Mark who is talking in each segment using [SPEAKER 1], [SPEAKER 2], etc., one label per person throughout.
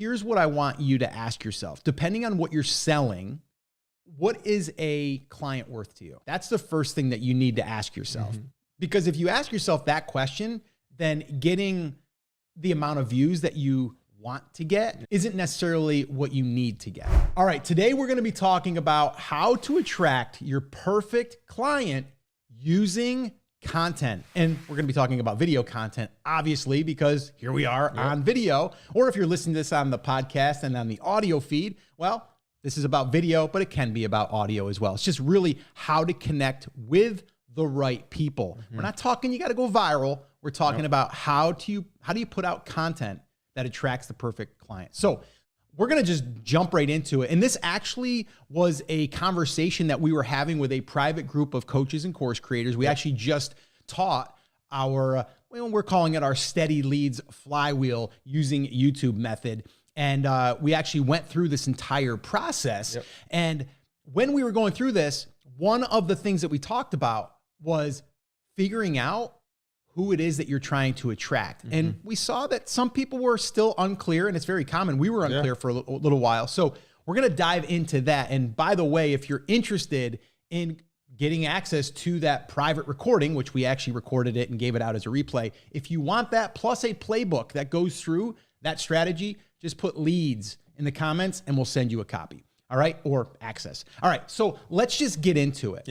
[SPEAKER 1] here's what I want you to ask yourself. Depending on what you're selling, what is a client worth to you? That's the first thing that you need to ask yourself. Because if you ask yourself that question, then getting the amount of views that you want to get isn't necessarily what you need to get. All right, today we're going to be talking about how to attract your perfect client using content. And we're going to be talking about video content, obviously, because here we are on video. Or if you're listening to this on the podcast and on the audio feed, well, this is about video, but it can be about audio as well. It's just really how to connect with the right people. We're not talking you got to go viral. We're talking about how do you put out content that attracts the perfect client. So we're going to just jump right into it. And this actually was a conversation that we were having with a private group of coaches and course creators. We actually just taught our, we're calling it our steady leads flywheel using YouTube method. And we actually went through this entire process. And when we were going through this, one of the things that we talked about was figuring out who it is that you're trying to attract. And we saw that some people were still unclear, and it's very common. We were unclear for a little while. So we're going to dive into that. And by the way, if you're interested in getting access to that private recording, which we actually recorded it and gave it out as a replay, if you want that plus a playbook that goes through that strategy, just put leads in the comments and we'll send you a copy. All right. Or access. All right. So let's just get into it.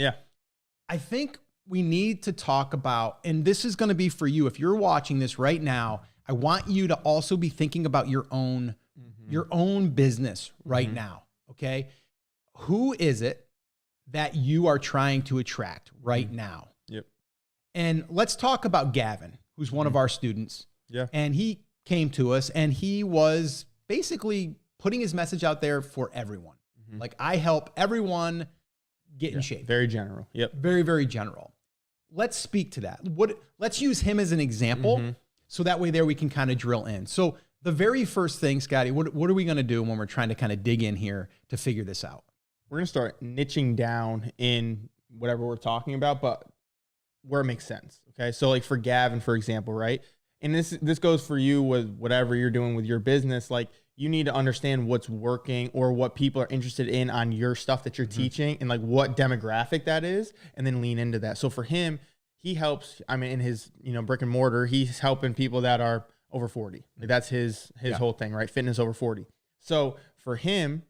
[SPEAKER 1] I think we need to talk about, and this is going to be for you. If you're watching this right now, I want you to also be thinking about your own business right now. Okay. Who is it that you are trying to attract right now? And let's talk about Gavin, who's one of our students. And he came to us and he was basically putting his message out there for everyone. Like, I help everyone get in shape.
[SPEAKER 2] Very general.
[SPEAKER 1] Very, very general. Let's speak to that. Let's use him as an example. So that way there we can kind of drill in. So the very first thing, Scotty, what are we going to do when we're trying to kind of dig in here to figure this out?
[SPEAKER 2] We're going to start niching down in whatever we're talking about, but where it makes sense. Okay. So like for Gavin, for example, right? And this goes for you with whatever you're doing with your business. Like, you need to understand what's working or what people are interested in on your stuff that you're teaching and like what demographic that is, and then lean into that. So for him, he helps, I mean, in his, brick and mortar, he's helping people that are over 40. Like, that's his whole thing, right? Fitness over 40. So for him,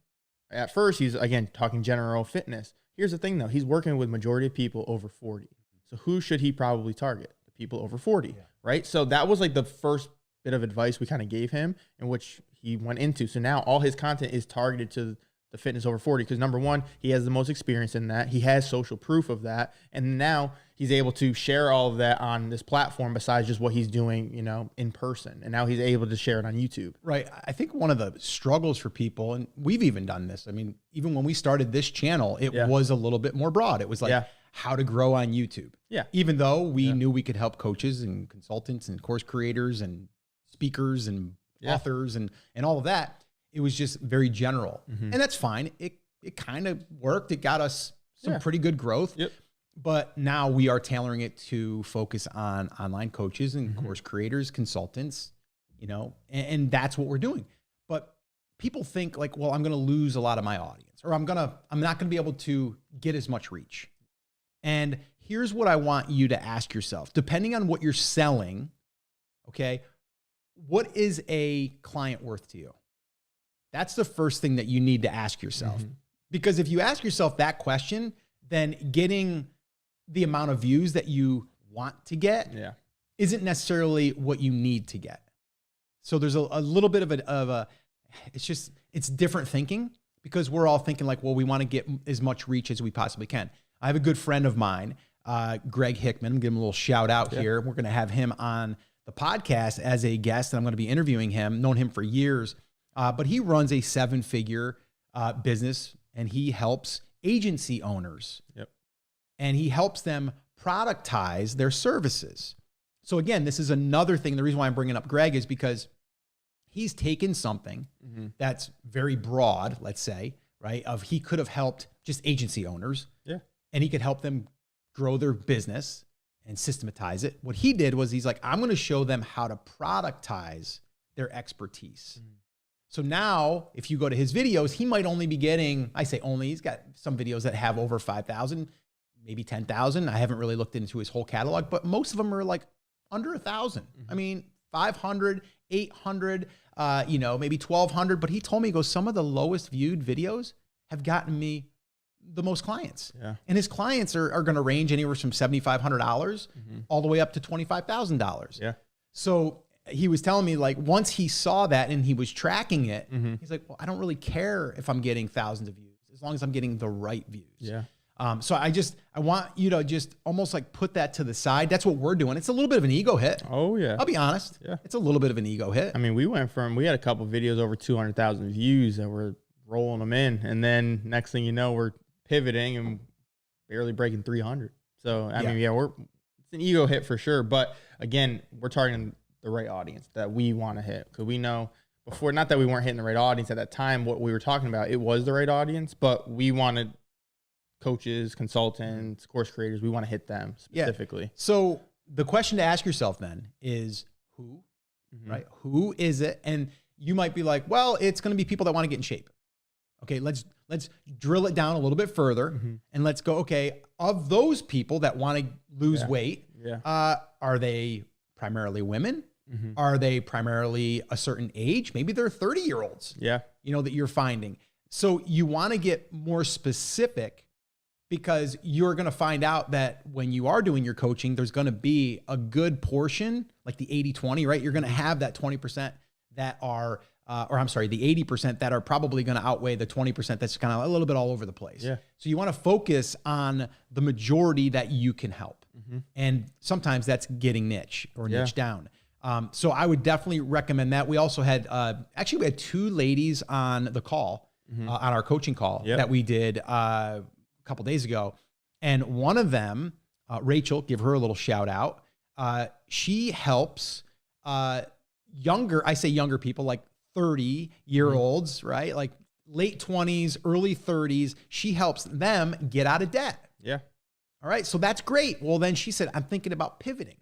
[SPEAKER 2] at first, he's, again, talking general fitness. Here's the thing though. He's working with majority of people over 40. So who should he probably target? The people over 40, right? So that was like the first bit of advice we kind of gave him, in which he went into. So now all his content is targeted to the fitness over 40, because number one, he has the most experience in that. He has social proof of that. And now he's able to share all of that on this platform besides just what he's doing, in person. And now he's able to share it on YouTube.
[SPEAKER 1] Right. I think one of the struggles for people, and we've even done this. I mean, even when we started this channel, it was a little bit more broad. It was like how to grow on YouTube. Even though we knew we could help coaches and consultants and course creators and speakers and authors and all of that, it was just very general. And that's fine. It kind of worked. It got us some pretty good growth. But now we are tailoring it to focus on online coaches and course creators, consultants, and that's what we're doing. But people think like, well, I'm going to lose a lot of my audience, or I'm not going to be able to get as much reach. And here's what I want you to ask yourself. Depending on what you're selling, okay, what is a client worth to you? That's the first thing that you need to ask yourself. Because if you ask yourself that question, then getting the amount of views that you want to get isn't necessarily what you need to get. So there's a little bit of a it's different thinking, because we're all thinking like, well, we want to get as much reach as we possibly can. I have a good friend of mine, Greg Hickman. I'm gonna give him a little shout out here. We're going to have him on the podcast as a guest, and I'm going to be interviewing him. Known him for years, but he runs a 7-figure business, and he helps agency owners. And he helps them productize their services. So again, this is another thing. The reason why I'm bringing up Greg is because he's taken something that's very broad, let's say, right? He could have helped just agency owners, and he could help them grow their business and systematize it. What he did was he's like, I'm going to show them how to productize their expertise. So now if you go to his videos, he might only be getting, I say only, he's got some videos that have over 5,000, maybe 10,000. I haven't really looked into his whole catalog, but most of them are like under 1,000. I mean, 500, 800, maybe 1,200. But he told me, he goes, some of the lowest viewed videos have gotten me the most clients.
[SPEAKER 2] Yeah.
[SPEAKER 1] And his clients are going to range anywhere from $7,500 all the way up to $25,000.
[SPEAKER 2] Yeah.
[SPEAKER 1] So he was telling me, like, once he saw that and he was tracking it, he's like, well, I don't really care if I'm getting thousands of views as long as I'm getting the right views.
[SPEAKER 2] Yeah.
[SPEAKER 1] So I want you to just almost like put that to the side. That's what we're doing. It's a little bit of an ego hit.
[SPEAKER 2] Oh yeah.
[SPEAKER 1] I'll be honest.
[SPEAKER 2] Yeah.
[SPEAKER 1] It's a little bit of an ego hit.
[SPEAKER 2] I mean, we had a couple videos over 200,000 views that were rolling them in. And then next thing you know, we're pivoting and barely breaking 300. So, I mean, it's an ego hit for sure. But again, we're targeting the right audience that we want to hit. Because we know before, not that we weren't hitting the right audience at that time, what we were talking about, it was the right audience, but we wanted coaches, consultants, course creators. We want to hit them specifically.
[SPEAKER 1] Yeah. So the question to ask yourself then is who, right? Who is it? And you might be like, well, it's going to be people that want to get in shape. Okay, let's drill it down a little bit further and let's go, okay, of those people that want to lose weight, are they primarily women? Are they primarily a certain age? Maybe they're 30-year-olds, that you're finding. So you want to get more specific, because you're going to find out that when you are doing your coaching, there's going to be a good portion, like the 80-20, right? You're going to have that 20% that are, the 80% that are probably going to outweigh the 20% that's kind of a little bit all over the place. Yeah. So you want to focus on the majority that you can help. And sometimes that's getting niche or niche down. So I would definitely recommend that. We also had, we had two ladies on the call, on our coaching call that we did a couple days ago. And one of them, Rachel, give her a little shout out. She helps younger people, like 30-year-olds, right? Like late 20s, early 30s. She helps them get out of debt.
[SPEAKER 2] Yeah.
[SPEAKER 1] All right. So that's great. Well, then she said, I'm thinking about pivoting.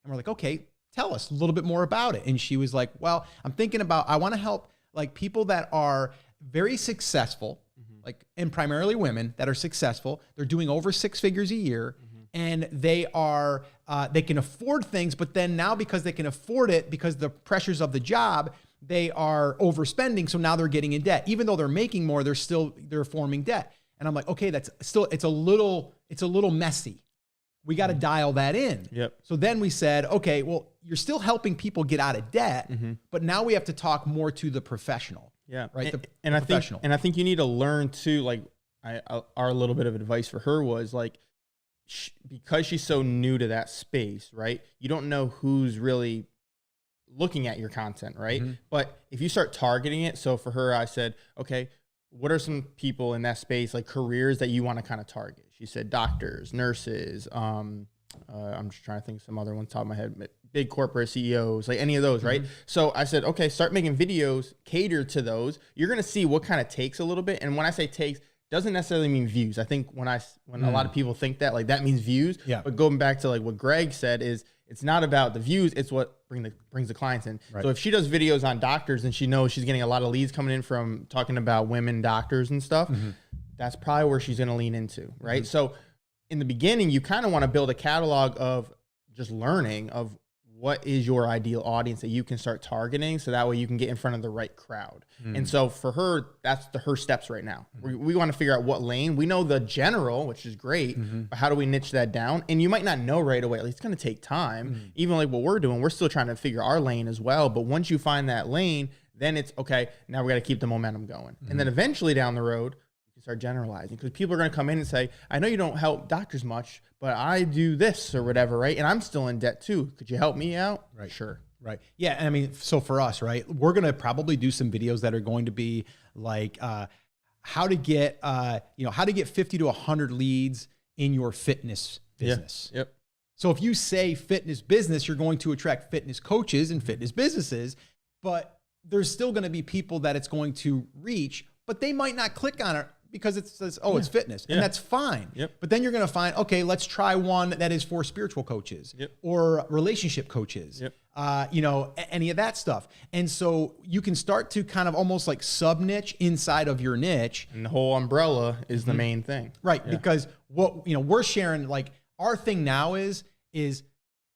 [SPEAKER 1] And we're like, okay, tell us a little bit more about it. And she was like, well, I'm thinking about, I want to help like people that are very successful, like, and primarily women that are successful. They're doing over 6 figures a year, and they are, they can afford things, but then now because they can afford it, because the pressures of the job, they are overspending. So now they're getting in debt. Even though they're making more, they're forming debt. And I'm like, okay, that's still, it's a little messy. We got to dial that in. Yep. So then we said, okay, well, you're still helping people get out of debt, but now we have to talk more to the professional. Yeah. Right.
[SPEAKER 2] I think you need to learn too, like our little bit of advice for her was like, because she's so new to that space, right? You don't know who's really looking at your content, right? But if you start targeting it, so for her, I said, okay, what are some people in that space, like careers that you want to kind of target? She said doctors, nurses. I'm just trying to think of some other ones top of my head. Big corporate CEOs, like any of those, right? So I said, okay, start making videos catered to those. You're gonna see what kind of takes a little bit. And when I say takes, doesn't necessarily mean views. I think when a lot of people think that, like that means views. Yeah. But going back to like what Greg said is, it's not about the views, it's what brings the clients in. Right. So if she does videos on doctors and she knows she's getting a lot of leads coming in from talking about women doctors and stuff, that's probably where she's going to lean into, right? So in the beginning, you kind of want to build a catalog of just learning of what is your ideal audience that you can start targeting, so that way you can get in front of the right crowd. And so for her, that's her steps right now. We want to figure out what lane. We know the general, which is great, but how do we niche that down? And you might not know right away. It's going to take time. Even like what we're doing, we're still trying to figure our lane as well. But once you find that lane, then it's okay, now we got to keep the momentum going. And then eventually down the road, start generalizing, because people are going to come in and say, I know you don't help doctors much, but I do this or whatever, right? And I'm still in debt too. Could you help me out?
[SPEAKER 1] Right.
[SPEAKER 2] Sure.
[SPEAKER 1] Right. Yeah. I mean, so for us, right, we're going to probably do some videos that are going to be like how to get 50 to 100 leads in your fitness business.
[SPEAKER 2] Yep.
[SPEAKER 1] So if you say fitness business, you're going to attract fitness coaches and fitness businesses, but there's still going to be people that it's going to reach, but they might not click on it because it says, oh, it's fitness, and that's fine.
[SPEAKER 2] Yep.
[SPEAKER 1] But then you're going to find, okay, let's try one that is for spiritual coaches or relationship coaches, you know, any of that stuff. And so you can start to kind of almost like sub niche inside of your niche.
[SPEAKER 2] And the whole umbrella is the main thing.
[SPEAKER 1] Right. Yeah. Because what, you know, we're sharing, like our thing now is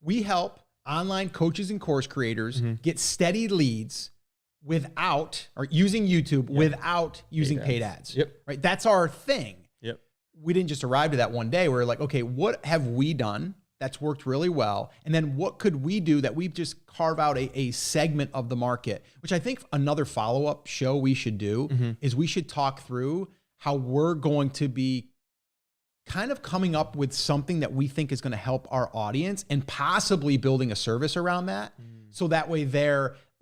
[SPEAKER 1] we help online coaches and course creators get steady leads without, or using YouTube without using paid ads. Right. That's our thing. We didn't just arrive to that one day. We're like, okay, what have we done that's worked really well? And then what could we do that we just carve out a segment of the market, which I think another follow-up show we should do is we should talk through how we're going to be kind of coming up with something that we think is going to help our audience and possibly building a service around that. So that way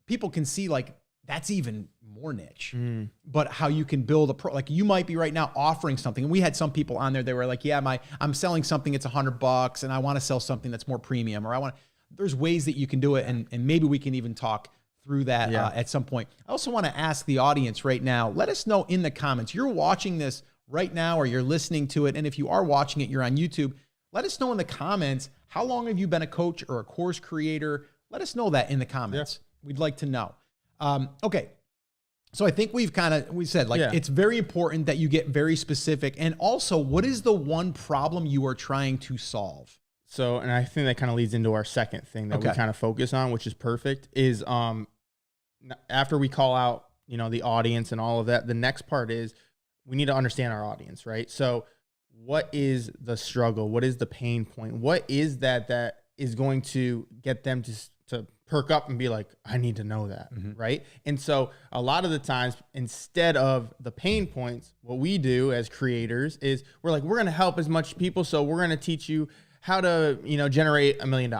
[SPEAKER 1] people can see like, that's even more niche, but how you can build like you might be right now offering something. And we had some people on there, they were like, yeah, I'm selling something, it's $100 and I want to sell something that's more premium, or there's ways that you can do it. And maybe we can even talk through that at some point. I also want to ask the audience right now, let us know in the comments, you're watching this right now, or you're listening to it. And if you are watching it, you're on YouTube, let us know in the comments, how long have you been a coach or a course creator? Let us know that in the comments. We'd like to know. Okay. So I think we said like, it's very important that you get very specific. And also, what is the one problem you are trying to solve?
[SPEAKER 2] So, and I think that kind of leads into our second thing that we kind of focus on, which is perfect, is after we call out, you know, the audience and all of that, the next part is we need to understand our audience, right? So what is the struggle? What is the pain point? What is that is going to get them to perk up and be like, I need to know that, right? And so a lot of the times, instead of the pain points, what we do as creators is we're like, we're going to help as much people. So we're going to teach you how to, you know, generate $1 million,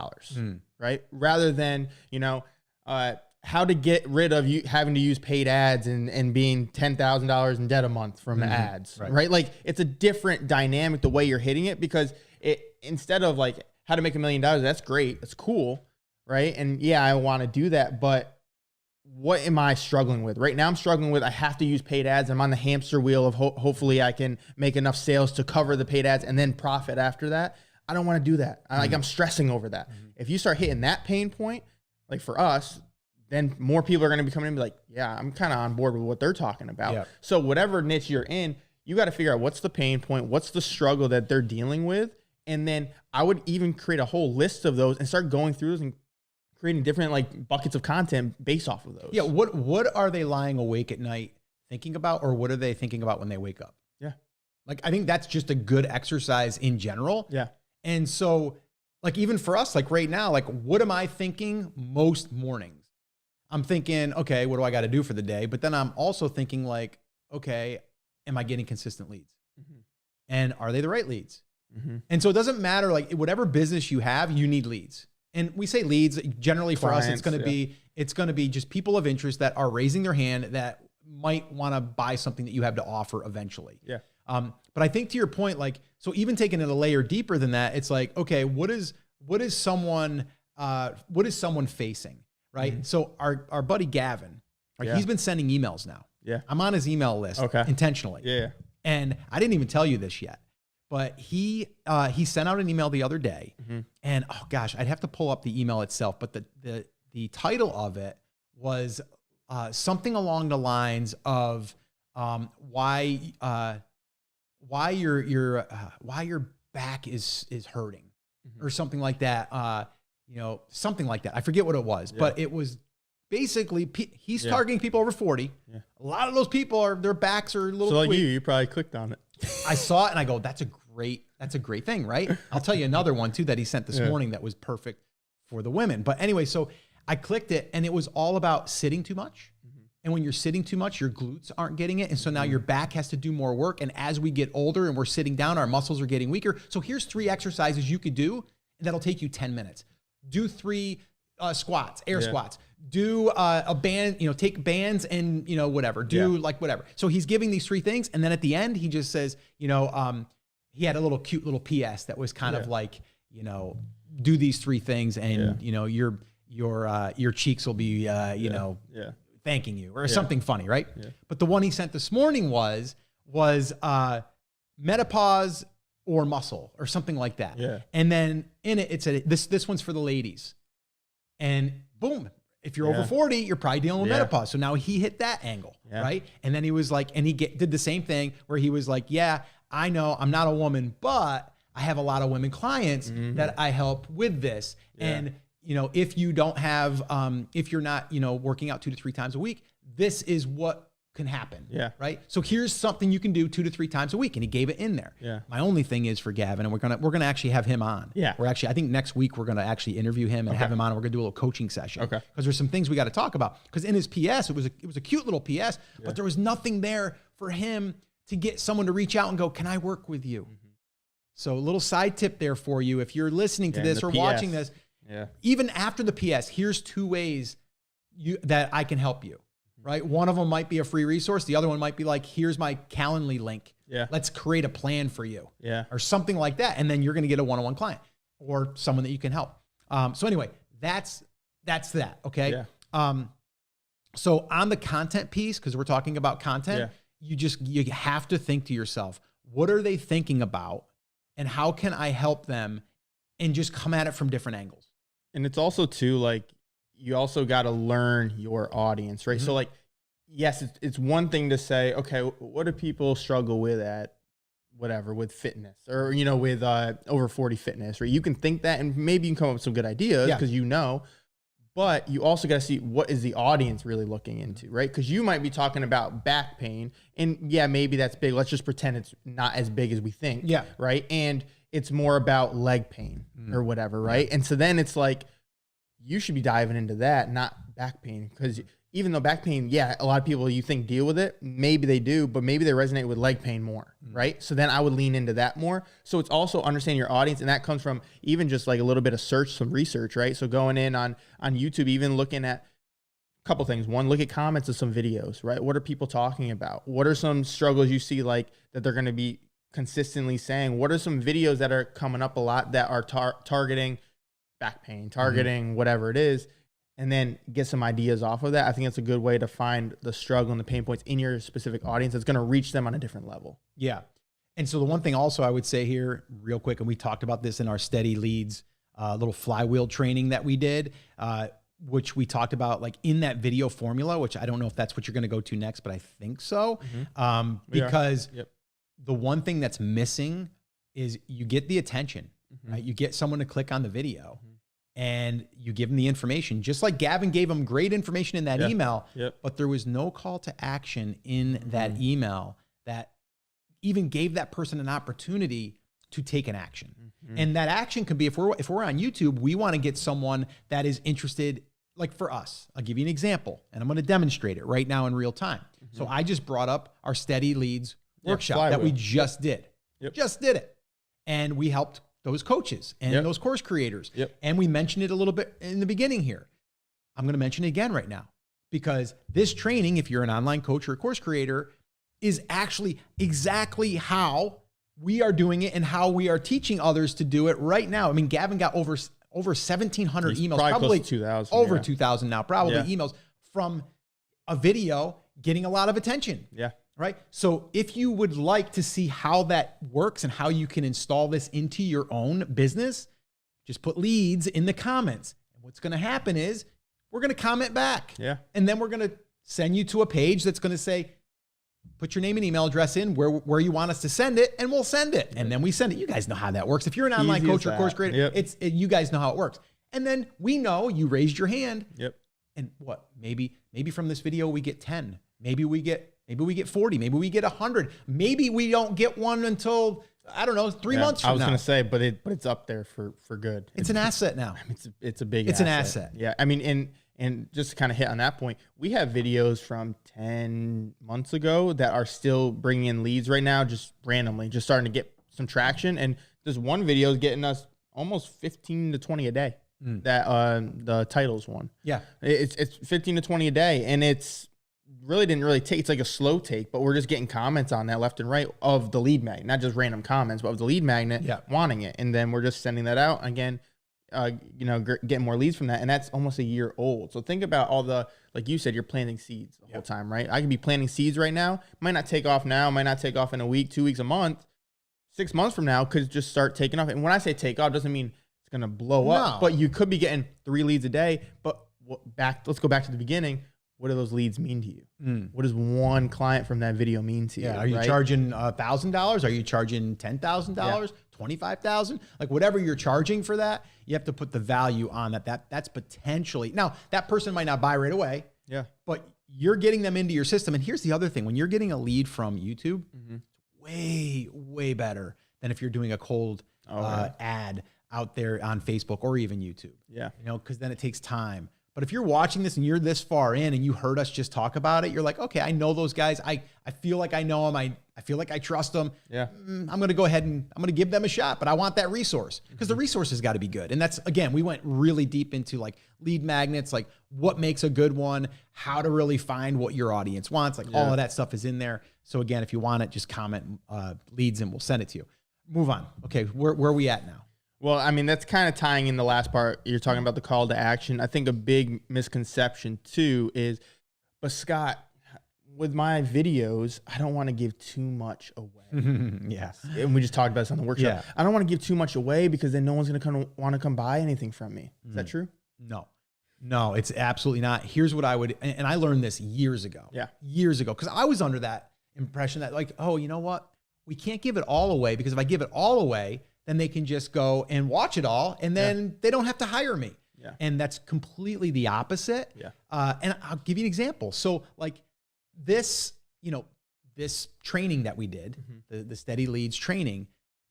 [SPEAKER 2] right? Rather than, you know, how to get rid of you having to use paid ads and being $10,000 in debt a month from ads, right? Like it's a different dynamic, the way you're hitting it, because instead of like how to make $1 million, that's great. That's cool. Right. And yeah, I want to do that, but what am I struggling with right now? I'm struggling with, I have to use paid ads. I'm on the hamster wheel of hopefully I can make enough sales to cover the paid ads and then profit after that. I don't want to do that. I'm stressing over that. If you start hitting that pain point, like for us, then more people are going to be coming in and be like, yeah, I'm kind of on board with what they're talking about. So whatever niche you're in, you got to figure out what's the pain point, what's the struggle that they're dealing with. And then I would even create a whole list of those and start going through those and creating different like buckets of content based off of those.
[SPEAKER 1] Yeah. What are they lying awake at night thinking about, or what are they thinking about when they wake up?
[SPEAKER 2] Yeah.
[SPEAKER 1] Like, I think that's just a good exercise in general.
[SPEAKER 2] Yeah.
[SPEAKER 1] And so like, even for us, like right now, like what am I thinking most mornings? I'm thinking, okay, what do I got to do for the day? But then I'm also thinking like, okay, am I getting consistent leads? And are they the right leads? And so it doesn't matter, like whatever business you have, you need leads. And we say leads generally for
[SPEAKER 2] clients,
[SPEAKER 1] us, it's going to be just people of interest that are raising their hand that might want to buy something that you have to offer eventually.
[SPEAKER 2] Yeah.
[SPEAKER 1] But I think to your point, like, so even taking it a layer deeper than that, it's like, okay, what is someone facing? Right. So our buddy Gavin, right, he's been sending emails now.
[SPEAKER 2] Yeah.
[SPEAKER 1] I'm on his email list intentionally.
[SPEAKER 2] Yeah.
[SPEAKER 1] And I didn't even tell you this yet, but he sent out an email the other day, and oh gosh, I'd have to pull up the email itself, but the title of it was something along the lines of why your back is hurting, or something like that. You know, something like that. I forget what it was, but it was basically he's targeting people over 40. Yeah. A lot of those people their backs are a little.
[SPEAKER 2] So like you probably clicked on it.
[SPEAKER 1] I saw it and I go, that's a great thing, right? I'll tell you another one too that he sent this morning that was perfect for the women. But anyway, so I clicked it and it was all about sitting too much. And when you're sitting too much, your glutes aren't getting it. And so now your back has to do more work. And as we get older and we're sitting down, our muscles are getting weaker. So here's 3 exercises you could do that'll take you 10 minutes. Do 3 squats, air squats. Do a band, take bands and, whatever. Do like whatever. So he's giving these 3 things. And then at the end, he just says, he had a cute little PS that was kind of like, do these 3 things and, your cheeks will be, thanking you or something funny, right? Yeah. But the one he sent this morning was was menopause or muscle or something like that.
[SPEAKER 2] Yeah.
[SPEAKER 1] And then in it, it said, this one's for the ladies. And boom, if you're over 40, you're probably dealing with menopause. So now he hit that angle, right? And then he was like, and he did the same thing where he was like, yeah, I know I'm not a woman, but I have a lot of women clients that I help with this. And, you know, if you don't have, if you're not, you know, working out 2 to 3 times a week, this is what can happen. Right. So here's something you can do 2 to 3 times a week. And he gave it in there. My only thing is for Gavin, and we're going to actually have him on. We're actually, I think next week we're going to actually interview him and have him on. And we're going to do a little coaching session. Because there's some things we got to talk about. Because in his PS, it was a cute little PS, but there was nothing there for him to get someone to reach out and go, can I work with you? So a little side tip there for you. If you're listening to this or watching this, even after the PS, here's 2 ways that I can help you. Right. One of them might be a free resource. The other one might be like, here's my Calendly link. Let's create a plan for you. Or something like that. And then you're going to get a one-on-one client or someone that you can help. So anyway, that's that. Okay. So on the content piece, because we're talking about content, you have to think to yourself, what are they thinking about and how can I help them, and just come at it from different angles.
[SPEAKER 2] And it's also too, like, you also got to learn your audience, right? So like, yes, it's one thing to say, okay, what do people struggle with at whatever, with fitness or, you know, with over 40 fitness, right? You can think that, and maybe you can come up with some good ideas because you know, but you also got to see what is the audience really looking into, right? Because you might be talking about back pain, and maybe that's big. Let's just pretend it's not as big as we think, right? And it's more about leg pain or whatever, right? And so then it's like, you should be diving into that, not back pain. Because even though back pain, a lot of people you think deal with it, maybe they do, but maybe they resonate with leg pain more, right? So then I would lean into that more. So it's also understanding your audience, and that comes from even just like a little bit of search, some research, right? So going in on YouTube, even looking at a couple things. One, look at comments of some videos, right? What are people talking about? What are some struggles you see like that they're going to be consistently saying? What are some videos that are coming up a lot that are targeting back pain, targeting whatever it is, and then get some ideas off of that? I think that's a good way to find the struggle and the pain points in your specific audience that's going to reach them on a different level.
[SPEAKER 1] And so the one thing also I would say here real quick, and we talked about this in our Steady Leads little flywheel training that we did, which we talked about like in that video formula, which I don't know if that's what you're going to go to next, but I think so. Because the one thing that's missing is you get the attention, right? You get someone to click on the video and you give them the information, just like Gavin gave them great information in that email, but there was no call to action in that email that even gave that person an opportunity to take an action. And that action can be, if we're on YouTube, we want to get someone that is interested. Like for us, I'll give you an example, and I'm going to demonstrate it right now in real time. So I just brought up our Steady Leads workshop that we just did. Just did it. And we helped those coaches and those course creators. And we mentioned it a little bit in the beginning here. I'm going to mention it again right now, because this training, if you're an online coach or a course creator, is actually exactly how we are doing it and how we are teaching others to do it right now. I mean, Gavin got over 1,700 emails, probably
[SPEAKER 2] 2,000,
[SPEAKER 1] over 2,000 now, probably emails from a video getting a lot of attention. Right. So if you would like to see how that works and how you can install this into your own business, just put leads in the comments. And what's going to happen is we're going to comment back. And then we're going to send you to a page that's going to say, put your name and email address in where you want us to send it, and we'll send it. And then we send it. You guys know how that works. If you're an online coach or course creator, you guys know how it works. And then we know you raised your hand. And what? Maybe from this video we get 10. Maybe we get 40. Maybe we get 100. Maybe we don't get one until, I don't know, 3 months from now.
[SPEAKER 2] I was going to say, but it's up there for good.
[SPEAKER 1] It's an asset now.
[SPEAKER 2] It's a big
[SPEAKER 1] asset. It's an asset.
[SPEAKER 2] Yeah. I mean, and just to kind of hit on that point, we have videos from 10 months ago that are still bringing in leads right now, just randomly, just starting to get some traction. And this one video is getting us almost 15 to 20 a day. That the titles one. It's 15 to 20 a day, and it's didn't really take. It's like a slow take, but we're just getting comments on that left and right of the lead magnet, not just random comments, but of the lead magnet wanting it, and then we're just sending that out again. getting more leads from that. And that's almost a year old. So think about all the, like you said, you're planting seeds the whole time, right? I can be planting seeds right now. Might not take off now, might not take off in a week, 2 weeks, a month. 6 months from now could just start taking off. And when I say take off, doesn't mean it's going to blow up, but you could be getting 3 leads a day. But let's go back to the beginning. What do those leads mean to you? What does one client from that video mean to you?
[SPEAKER 1] Are you charging $1,000? Are you charging $10,000, $25,000? Like whatever you're charging for that, you have to put the value on that. That's potentially, now that person might not buy right away.
[SPEAKER 2] Yeah.
[SPEAKER 1] But you're getting them into your system. And here's the other thing. When you're getting a lead from YouTube, it's way, way better than if you're doing a cold ad out there on Facebook or even YouTube.
[SPEAKER 2] Yeah.
[SPEAKER 1] Because then it takes time. But if you're watching this and you're this far in and you heard us just talk about it, you're like, okay, I know those guys. I feel like I know them. I feel like I trust them.
[SPEAKER 2] Yeah.
[SPEAKER 1] I'm going to go ahead and I'm going to give them a shot, but I want that resource because the resource has got to be good. And that's, again, we went really deep into like lead magnets, like what makes a good one, how to really find what your audience wants. Like all of that stuff is in there. So again, if you want it, just comment leads and we'll send it to you. Move on. Okay. Where are we at now?
[SPEAKER 2] Well, I mean, that's kind of tying in the last part. You're talking about the call to action. I think a big misconception too is, but Scott, with my videos, I don't want to give too much away.
[SPEAKER 1] Yes.
[SPEAKER 2] And we just talked about this on the workshop. Yeah. I don't want to give too much away because then no one's going to want to come buy anything from me. Is that true?
[SPEAKER 1] No, it's absolutely not. Here's what I would, and I learned this years ago.
[SPEAKER 2] Yeah.
[SPEAKER 1] Years ago. Because I was under that impression that like, oh, you know what? We can't give it all away because if I give it all away, then they can just go and watch it all and then they don't have to hire me.
[SPEAKER 2] Yeah.
[SPEAKER 1] And that's completely the opposite.
[SPEAKER 2] Yeah.
[SPEAKER 1] And I'll give you an example. So like this, this training that we did, the Steady Leads training,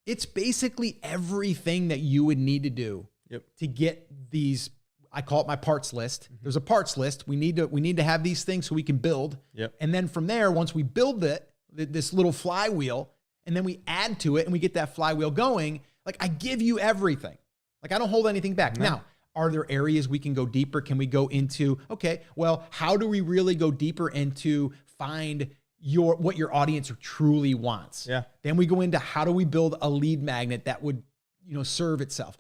[SPEAKER 1] it's basically everything that you would need to do to get these, I call it my parts list. There's a parts list. We need to have these things so we can build. And then from there, once we build this little flywheel, and then we add to it and we get that flywheel going, like I give you everything. Like I don't hold anything back. No. Now, are there areas we can go deeper? Can we go into, okay, well, how do we really go deeper into find what your audience truly wants?
[SPEAKER 2] Yeah.
[SPEAKER 1] Then we go into how do we build a lead magnet that would, serve itself?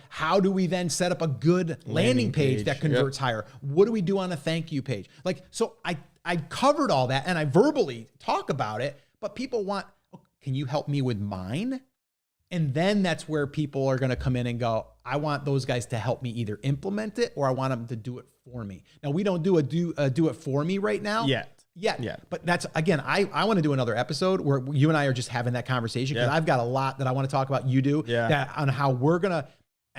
[SPEAKER 1] How do we then set up a good landing page that converts higher? What do we do on a thank you page? Like, so I covered all that and I verbally talk about it, but people want, can you help me with mine? And then that's where people are going to come in and go, I want those guys to help me either implement it or I want them to do it for me. Now we don't do it for me right now. Yet. But that's, again, I want to do another episode where you and I are just having that conversation because I've got a lot that I want to talk about. You do that on how we're going to,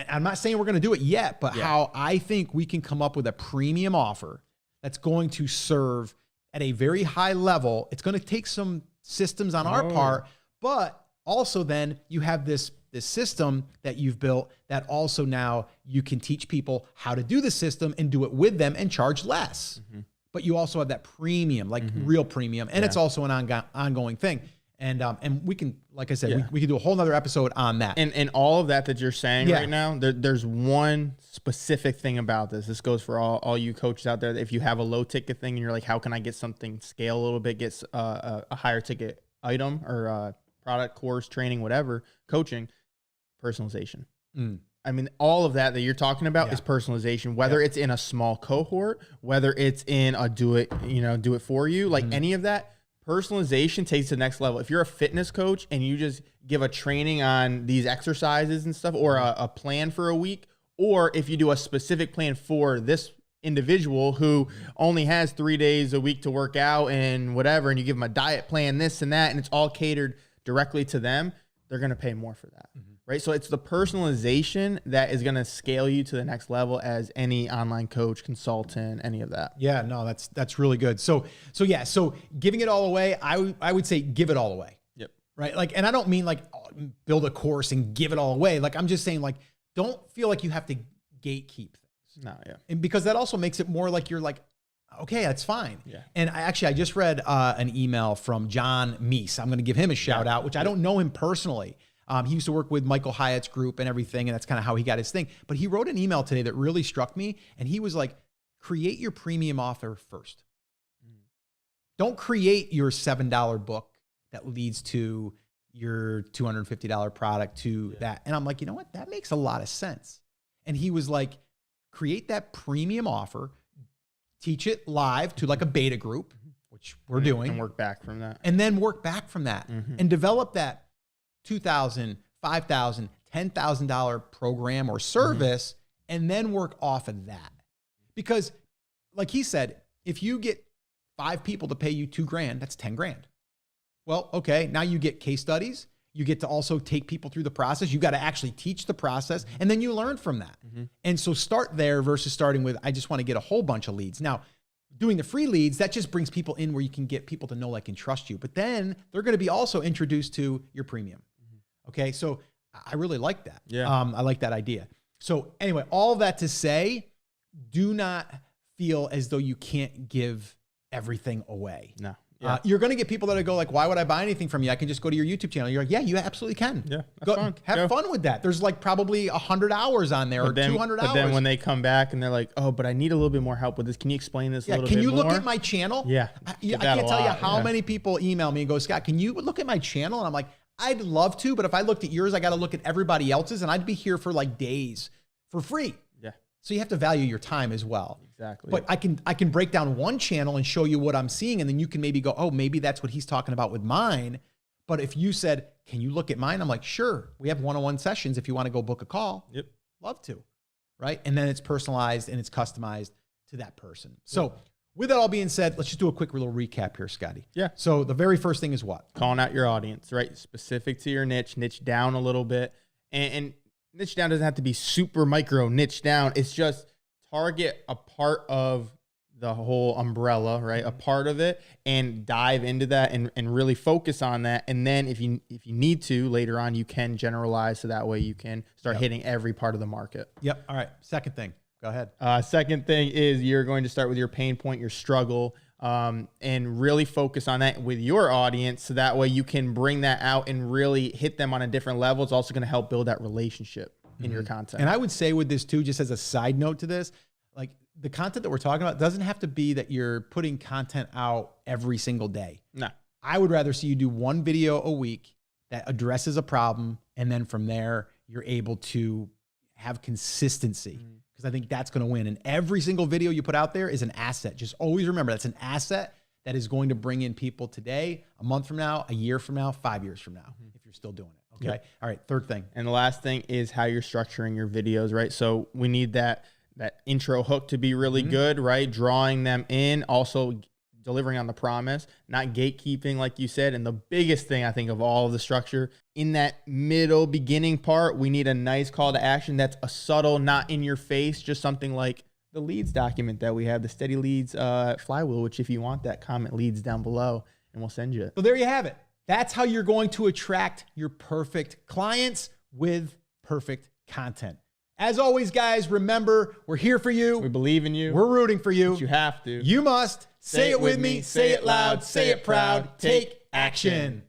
[SPEAKER 1] I'm not saying we're going to do it yet, but how I think we can come up with a premium offer that's going to serve at a very high level. It's going to take some systems on our part, but also then you have this system that you've built that also now you can teach people how to do the system and do it with them and charge less. But you also have that premium, like real premium, and it's also an ongoing thing. And we can, like I said, we can do a whole nother episode on that.
[SPEAKER 2] And all of that you're saying right now, there's one specific thing about this. This goes for all you coaches out there. If you have a low ticket thing and you're like, how can I get something scale a little bit, get a higher ticket item or product, course, training, whatever, coaching, personalization. I mean, all of that you're talking about is personalization, whether it's in a small cohort, whether it's in a do it for you, like any of that. Personalization takes to the next level. If you're a fitness coach and you just give a training on these exercises and stuff or a plan for a week, or if you do a specific plan for this individual who only has 3 days a week to work out and whatever, and you give them a diet plan, this and that, and it's all catered directly to them, they're going to pay more for that. Right. So it's the personalization that is going to scale you to the next level as any online coach, consultant, any of that.
[SPEAKER 1] Yeah, no, that's really good. So giving it all away, I would say give it all away.
[SPEAKER 2] Yep.
[SPEAKER 1] Right. Like, and I don't mean like build a course and give it all away. Like, I'm just saying like, don't feel like you have to gatekeep things.
[SPEAKER 2] No. Yeah.
[SPEAKER 1] And because that also makes it more like you're like, okay, that's fine.
[SPEAKER 2] Yeah.
[SPEAKER 1] And I just read an email from John Meese. I'm going to give him a shout out, which I don't know him personally. He used to work with Michael Hyatt's group and everything, and that's kind of how he got his thing. But he wrote an email today that really struck me, and he was like, create your premium offer first. Don't create your $7 book that leads to your $250 product to that. And I'm like, you know what? That makes a lot of sense. And he was like, create that premium offer, teach it live to like a beta group, which we're doing.
[SPEAKER 2] And work back from that.
[SPEAKER 1] And then work back from that and develop that $2,000, $5,000, $10,000 program or service, and then work off of that. Because like he said, if you get 5 people to pay you $2,000, that's 10 grand. Well, okay, now you get case studies. You get to also take people through the process. You got to actually teach the process, and then you learn from that. And so start there versus starting with, I just want to get a whole bunch of leads. Now, doing the free leads, that just brings people in where you can get people to know, like, and trust you. But then they're going to be also introduced to your premium. Okay, so I really like that.
[SPEAKER 2] Yeah.
[SPEAKER 1] I like that idea. So anyway, all that to say, do not feel as though you can't give everything away.
[SPEAKER 2] No. Yeah.
[SPEAKER 1] You're going to get people that go like, why would I buy anything from you? I can just go to your YouTube channel. You're like, yeah, you absolutely can.
[SPEAKER 2] Yeah.
[SPEAKER 1] Go, have fun with that. There's like probably 100 hours on there or 200 hours.
[SPEAKER 2] But then when they come back and they're like, oh, but I need a little bit more help with this. Can you explain this a little bit more?
[SPEAKER 1] Can you look at my channel?
[SPEAKER 2] Yeah.
[SPEAKER 1] I can't tell you how many people email me and go, Scott, can you look at my channel? And I'm like, I'd love to, but if I looked at yours, I got to look at everybody else's, and I'd be here for like days for free.
[SPEAKER 2] Yeah.
[SPEAKER 1] So you have to value your time as well.
[SPEAKER 2] Exactly.
[SPEAKER 1] But I can break down one channel and show you what I'm seeing, and then you can maybe go, oh, maybe that's what he's talking about with mine. But if you said, can you look at mine? I'm like, sure. We have one-on-one sessions if you want to go book a call.
[SPEAKER 2] Yep.
[SPEAKER 1] Love to. Right? And then it's personalized and it's customized to that person. So with that all being said, let's just do a quick little recap here, Scotty.
[SPEAKER 2] Yeah.
[SPEAKER 1] So the very first thing is what?
[SPEAKER 2] Calling out your audience, right? Specific to your niche down a little bit. And niche down doesn't have to be super micro niche down. It's just target a part of the whole umbrella, right? A part of it, and dive into that and really focus on that. And then if you need to later on, you can generalize so that way you can start hitting every part of the market.
[SPEAKER 1] Yep. All right. Second thing. Go ahead.
[SPEAKER 2] Second thing is you're going to start with your pain point, your struggle, and really focus on that with your audience. So that way you can bring that out and really hit them on a different level. It's also going to help build that relationship in your content.
[SPEAKER 1] And I would say with this too, just as a side note to this, like the content that we're talking about doesn't have to be that you're putting content out every single day.
[SPEAKER 2] No.
[SPEAKER 1] I would rather see you do one video a week that addresses a problem. And then from there, you're able to have consistency. Because I think that's going to win. And every single video you put out there is an asset. Just always remember that's an asset that is going to bring in people today, a month from now, a year from now, 5 years from now, if you're still doing it. Okay.
[SPEAKER 2] Yep.
[SPEAKER 1] All right. Third thing.
[SPEAKER 2] And the last thing is how you're structuring your videos, right? So we need that intro hook to be really good, right? Drawing them in, also delivering on the promise, not gatekeeping, like you said. And the biggest thing I think of all of the structure in that middle beginning part, we need a nice call to action that's a subtle, not in your face, just something like the leads document that we have, the Steady Leads flywheel, which if you want that, comment leads down below and we'll send you it.
[SPEAKER 1] So there you have it. That's how you're going to attract your perfect clients with perfect content. As always, guys, remember, we're here for you.
[SPEAKER 2] We believe in you.
[SPEAKER 1] We're rooting for you.
[SPEAKER 2] But you have to.
[SPEAKER 1] You must say it with me, say it loud, say it proud, take action.